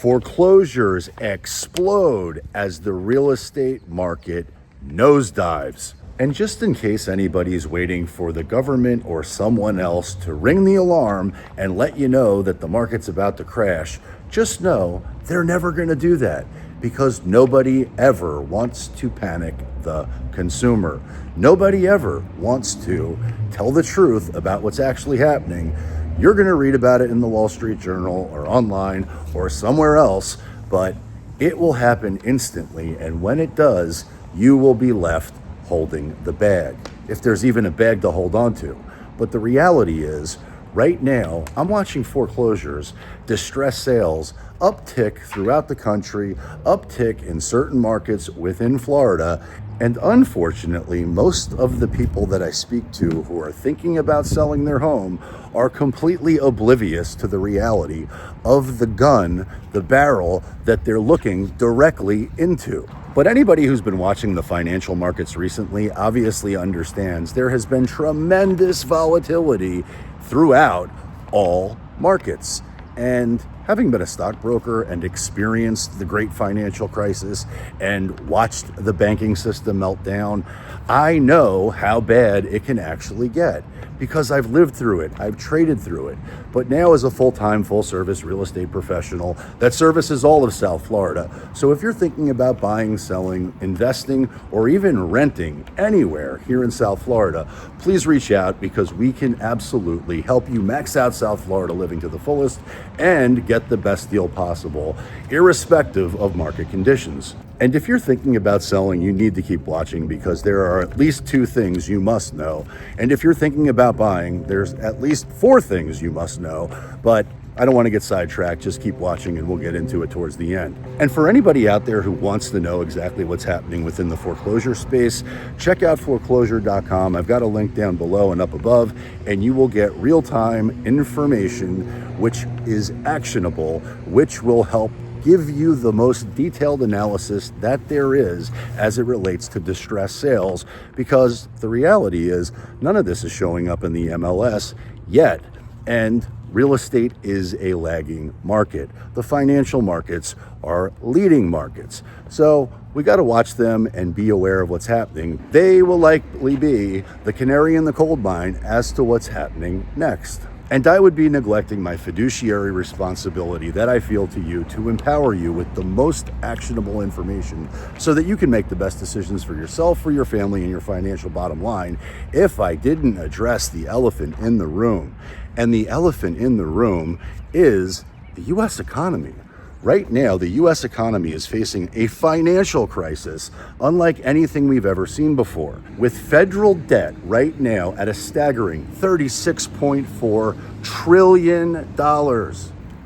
Foreclosures explode as the real estate market nosedives. And just in case anybody's waiting for the government or someone else to ring the alarm and let you know that the market's about to crash, just know they're never going to do that, because nobody ever wants to panic the consumer. Nobody ever wants to tell the truth about what's actually happening. You're going to read about it in the Wall Street Journal or online or somewhere else, but it will happen instantly. And when it does, you will be left holding the bag, if there's even a bag to hold on to. But the reality is, right now, I'm watching foreclosures, distressed sales uptick throughout the country, uptick in certain markets within Florida. And unfortunately, most of the people that I speak to who are thinking about selling their home are completely oblivious to the reality of the gun, the barrel that they're looking directly into. But anybody who's been watching the financial markets recently obviously understands there has been tremendous volatility throughout all markets. And having been a stockbroker and experienced the great financial crisis and watched the banking system melt down, I know how bad it can actually get, because I've lived through it, I've traded through it. But now, as a full-time, full-service real estate professional that services all of South Florida. So if you're thinking about buying, selling, investing, or even renting anywhere here in South Florida, please reach out, because we can absolutely help you max out South Florida living to the fullest and get the best deal possible, irrespective of market conditions. And if you're thinking about selling, you need to keep watching, because there are at least 2 things you must know. And if you're thinking about buying, there's at least 4 things you must know. But I don't want to get sidetracked. Just keep watching and we'll get into it towards the end. And for anybody out there who wants to know exactly what's happening within the foreclosure space, check out foreclosure.com. I've got a link down below and up above, and you will get real-time information which is actionable, which will help give you the most detailed analysis that there is as it relates to distressed sales, because the reality is none of this is showing up in the MLS yet. And real estate is a lagging market. The financial markets are leading markets. So we got to watch them and be aware of what's happening. They will likely be the canary in the coal mine as to what's happening next. And I would be neglecting my fiduciary responsibility that I feel to you to empower you with the most actionable information so that you can make the best decisions for yourself, for your family, and your financial bottom line if I didn't address the elephant in the room. And the elephant in the room is the U.S. economy. Right now, the U.S. economy is facing a financial crisis unlike anything we've ever seen before, with federal debt right now at a staggering $36.4 trillion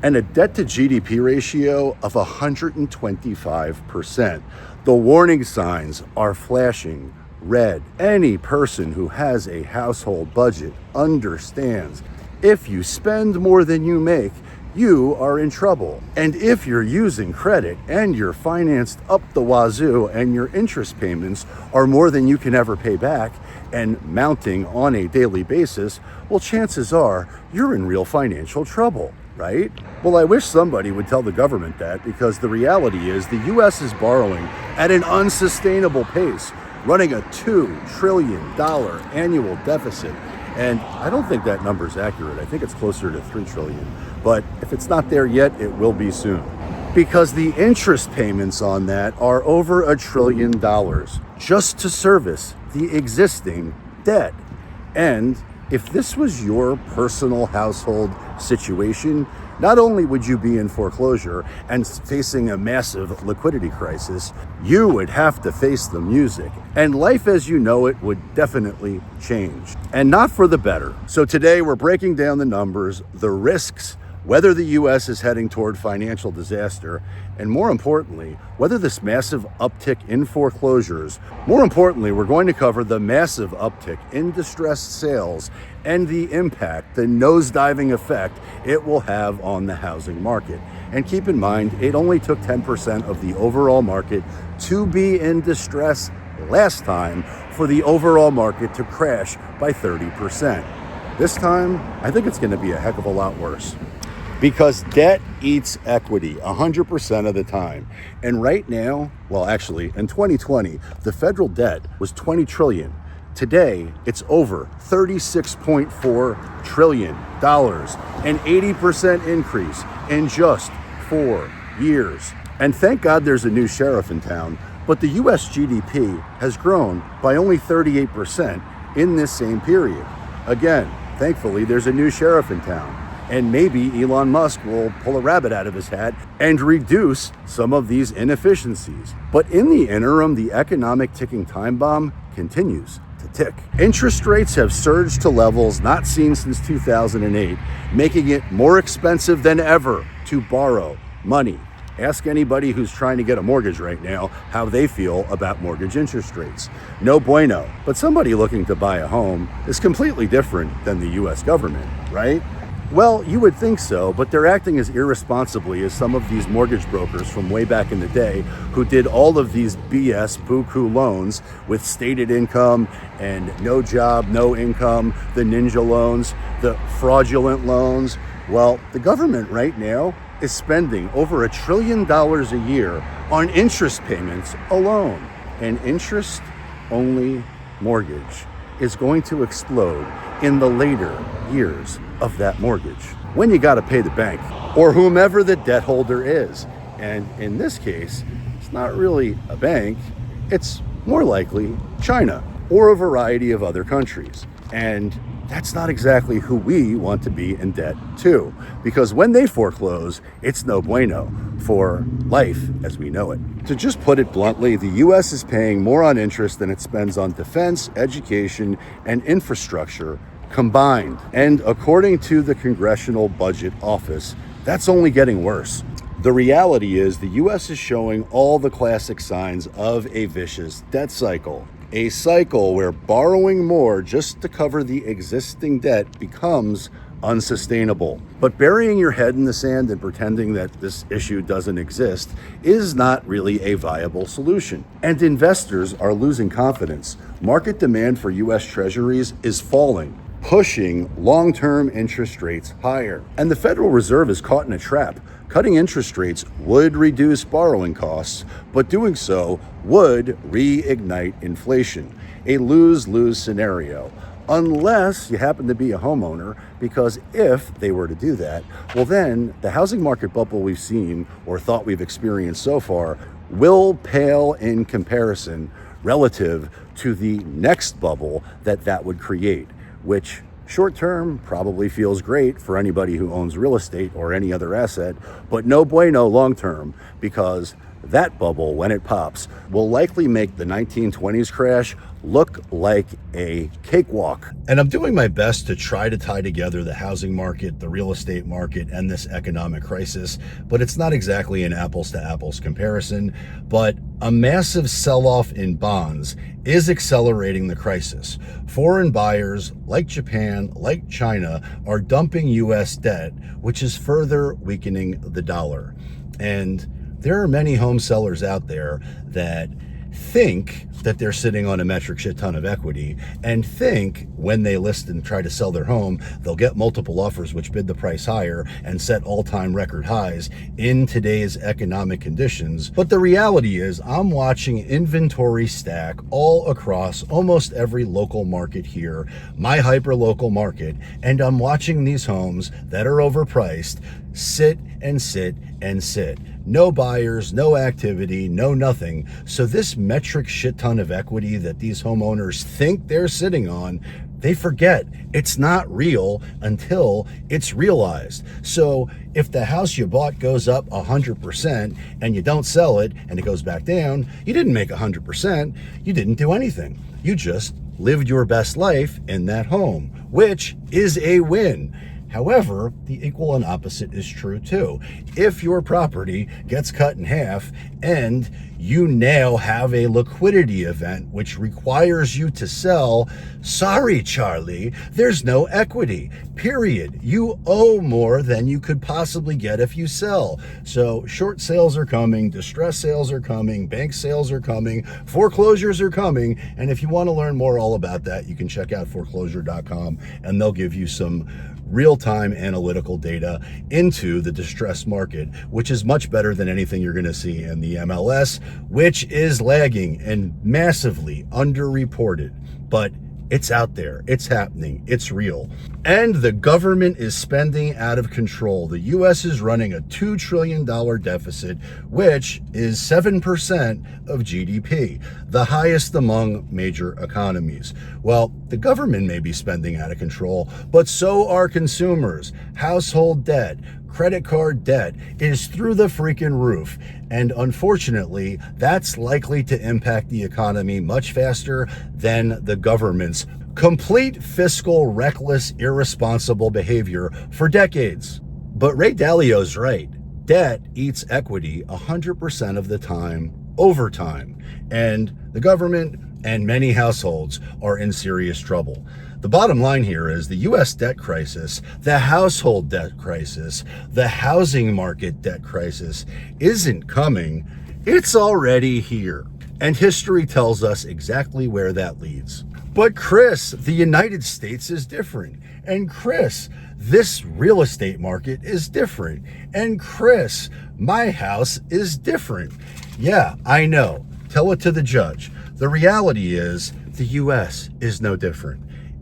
and a debt-to-GDP ratio of 125%. The warning signs are flashing red. Any person who has a household budget understands if you spend more than you make, you are in trouble. And if you're using credit and you're financed up the wazoo and your interest payments are more than you can ever pay back and mounting on a daily basis, well, chances are you're in real financial trouble, right? Well, I wish somebody would tell the government that, because the reality is the U.S. is borrowing at an unsustainable pace, running a $2 trillion annual deficit. And I don't think that number is accurate. I think it's closer to 3 trillion. But if it's not there yet, it will be soon. Because the interest payments on that are over $1 trillion just to service the existing debt. And if this was your personal household situation, not only would you be in foreclosure and facing a massive liquidity crisis, you would have to face the music. And life as you know it would definitely change, and not for the better. So today we're breaking down the numbers, the risks, whether the U.S. is heading toward financial disaster, and more importantly, whether this massive uptick in foreclosures, more importantly, we're going to cover the massive uptick in distressed sales and the impact, the nosediving effect it will have on the housing market. And keep in mind, it only took 10% of the overall market to be in distress last time for the overall market to crash by 30%. This time, I think it's going to be a heck of a lot worse. Because debt eats equity 100% of the time. And right now, well, actually, in 2020, the federal debt was 20 trillion. Today, it's over $36.4 trillion, an 80% increase in just 4 years. And thank God there's a new sheriff in town, but the US GDP has grown by only 38% in this same period. Again, thankfully, there's a new sheriff in town. And maybe Elon Musk will pull a rabbit out of his hat and reduce some of these inefficiencies. But in the interim, the economic ticking time bomb continues to tick. Interest rates have surged to levels not seen since 2008, making it more expensive than ever to borrow money. Ask anybody who's trying to get a mortgage right now how they feel about mortgage interest rates. No bueno. But somebody looking to buy a home is completely different than the US government, right? Well, you would think so, but they're acting as irresponsibly as some of these mortgage brokers from way back in the day who did all of these BS buku loans with stated income and no job, no income, the ninja loans, the fraudulent loans. Well, the government right now is spending over $1 trillion a year on interest payments alone. An interest-only mortgage is going to explode in the later years of that mortgage when you got to pay the bank or whomever the debt holder is. And in this case, it's not really a bank, it's more likely China or a variety of other countries. And that's not exactly who we want to be in debt to, because when they foreclose, it's no bueno for life as we know it. To just put it bluntly, the US is paying more on interest than it spends on defense, education, and infrastructure combined. And according to the Congressional Budget Office, that's only getting worse. The reality is the US is showing all the classic signs of a vicious debt cycle. A cycle where borrowing more just to cover the existing debt becomes unsustainable. But burying your head in the sand and pretending that this issue doesn't exist is not really a viable solution. And investors are losing confidence. Market demand for US Treasuries is falling, pushing long-term interest rates higher. And the Federal Reserve is caught in a trap. Cutting interest rates would reduce borrowing costs, but doing so would reignite inflation. A lose-lose scenario, unless you happen to be a homeowner, because if they were to do that, well then the housing market bubble we've seen or thought we've experienced so far will pale in comparison relative to the next bubble that would create, which short term probably feels great for anybody who owns real estate or any other asset, but no bueno long term, because that bubble, when it pops, will likely make the 1920s crash look like a cakewalk. And I'm doing my best to try to tie together the housing market, the real estate market, and this economic crisis, but it's not exactly an apples to apples comparison. But a massive sell-off in bonds is accelerating the crisis. Foreign buyers like Japan, like China, are dumping US debt, which is further weakening the dollar. And there are many home sellers out there that think that they're sitting on a metric shit ton of equity and think when they list and try to sell their home, they'll get multiple offers which bid the price higher and set all-time record highs in today's economic conditions. But the reality is I'm watching inventory stack all across almost every local market here, my hyper-local market, and I'm watching these homes that are overpriced sit and sit and sit. No buyers, no activity, no nothing. So this metric shit ton of equity that these homeowners think they're sitting on, they forget it's not real until it's realized. So if the house you bought goes up 100% and you don't sell it and it goes back down, you didn't make 100%. You didn't do anything. You just lived your best life in that home, which is a win. However, the equal and opposite is true too. If your property gets cut in half and you now have a liquidity event which requires you to sell, sorry, Charlie, there's no equity, period. You owe more than you could possibly get if you sell. So short sales are coming, distress sales are coming, bank sales are coming, foreclosures are coming. And if you want to learn more all about that, you can check out foreclosure.com and they'll give you some real-time analytical data into the distressed market, which is much better than anything you're going to see in the MLS, which is lagging and massively underreported. But it's out there, it's happening, it's real. And the government is spending out of control. The US is running a $2 trillion deficit, which is 7% of GDP, the highest among major economies. Well, the government may be spending out of control, but so are consumers. Household debt, credit card debt is through the freaking roof. And unfortunately, that's likely to impact the economy much faster than the government's complete fiscal, reckless, irresponsible behavior for decades. But Ray Dalio's right. Debt eats equity 100% of the time, over time. And the government and many households are in serious trouble. The bottom line here is the U.S. debt crisis, the household debt crisis, the housing market debt crisis isn't coming. It's already here. And history tells us exactly where that leads. But Chris, the United States is different. And Chris, this real estate market is different. And Chris, my house is different. Yeah, I know. Tell it to the judge. The reality is the U.S. is no different.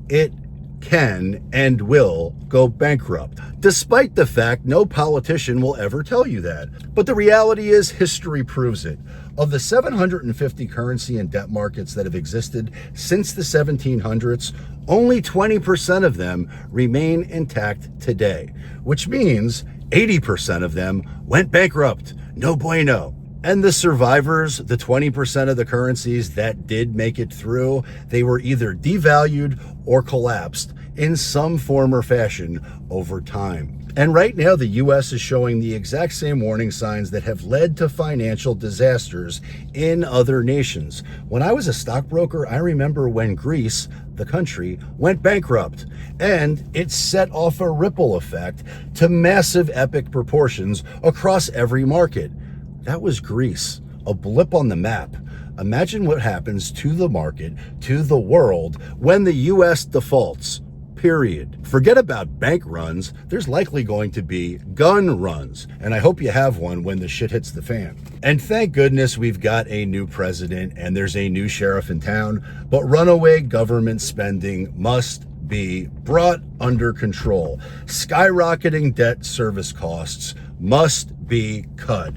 It can and will go bankrupt, despite the fact no politician will ever tell you that. But the reality is history proves it. Of the 750 currency and debt markets that have existed since the 1700s, only 20% of them remain intact today, which means 80% of them went bankrupt. No bueno. And the survivors, the 20% of the currencies that did make it through, they were either devalued or collapsed in some form or fashion over time. And right now, the U.S. is showing the exact same warning signs that have led to financial disasters in other nations. When I was a stockbroker, I remember when Greece, the country, went bankrupt, and it set off a ripple effect to massive epic proportions across every market. That was Greece, a blip on the map. Imagine what happens to the market, to the world, when the U.S. defaults, period. Forget about bank runs. There's likely going to be gun runs. And I hope you have one when the shit hits the fan. And thank goodness we've got a new president and there's a new sheriff in town. But runaway government spending must be brought under control. Skyrocketing debt service costs must be cut.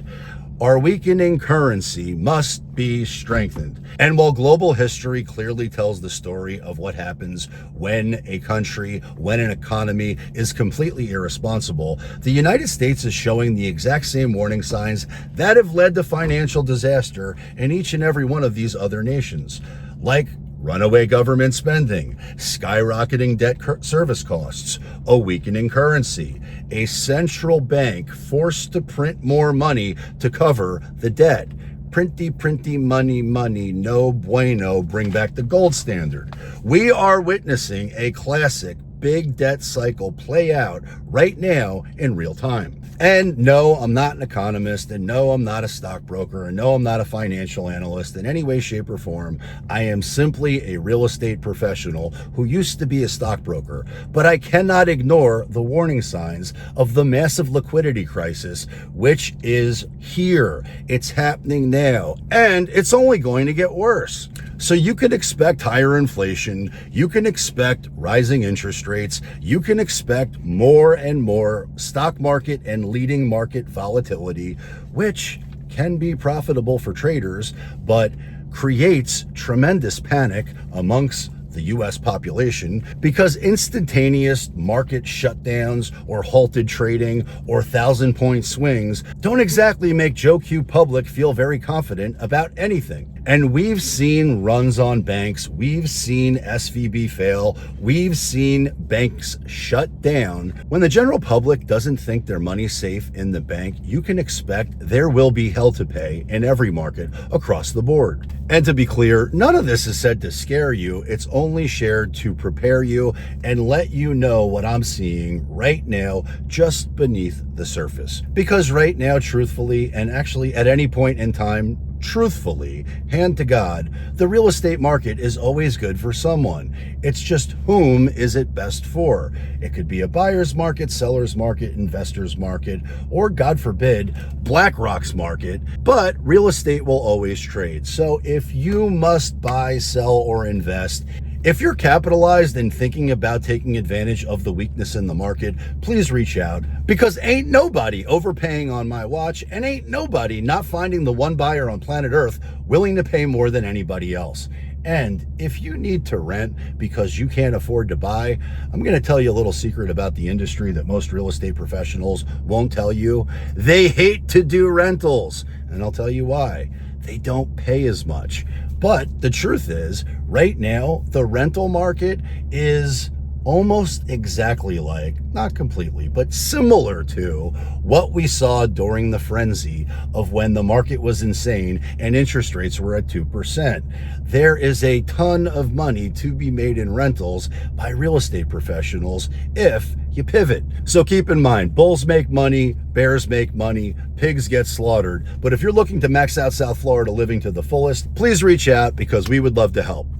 Our weakening currency must be strengthened. And while global history clearly tells the story of what happens when a country, when an economy is completely irresponsible, the United States is showing the exact same warning signs that have led to financial disaster in each and every one of these other nations, like runaway government spending, skyrocketing debt service costs, a weakening currency, a central bank forced to print more money to cover the debt. Printy, money, no bueno, bring back the gold standard. We are witnessing a classic big debt cycle play out right now in real time. And no, I'm not an economist, and no, I'm not a stockbroker, and no, I'm not a financial analyst in any way, shape, or form. I am simply a real estate professional who used to be a stockbroker, but I cannot ignore the warning signs of the massive liquidity crisis, which is here. It's happening now, and it's only going to get worse. So you can expect higher inflation, you can expect rising interest rates, you can expect more and more stock market and leading market volatility, which can be profitable for traders, but creates tremendous panic amongst the U.S. population because instantaneous market shutdowns or halted trading or 1,000-point swings don't exactly make Joe Q Public feel very confident about anything. And we've seen runs on banks, we've seen SVB fail, we've seen banks shut down. When the general public doesn't think their money's safe in the bank, you can expect there will be hell to pay in every market across the board. And to be clear, none of this is said to scare you, it's only shared to prepare you and let you know what I'm seeing right now just beneath the surface. Because right now, truthfully, and actually at any point in time, truthfully, hand to God, the real estate market is always good for someone. It's just whom is it best for? It could be a buyer's market, seller's market, investor's market, or God forbid, BlackRock's market, but real estate will always trade. So if you must buy, sell, or invest, if you're capitalized and thinking about taking advantage of the weakness in the market, please reach out, because ain't nobody overpaying on my watch, and ain't nobody not finding the one buyer on planet Earth willing to pay more than anybody else. And if you need to rent because you can't afford to buy, I'm going to tell you a little secret about the industry that most real estate professionals won't tell you. They hate to do rentals, and I'll tell you why. They don't pay as much. But the truth is, right now, the rental market is almost exactly like, not completely, but similar to what we saw during the frenzy of when the market was insane and interest rates were at 2%. There is a ton of money to be made in rentals by real estate professionals if you pivot. So keep in mind, bulls make money, bears make money, pigs get slaughtered. But if you're looking to max out South Florida living to the fullest, please reach out, because we would love to help.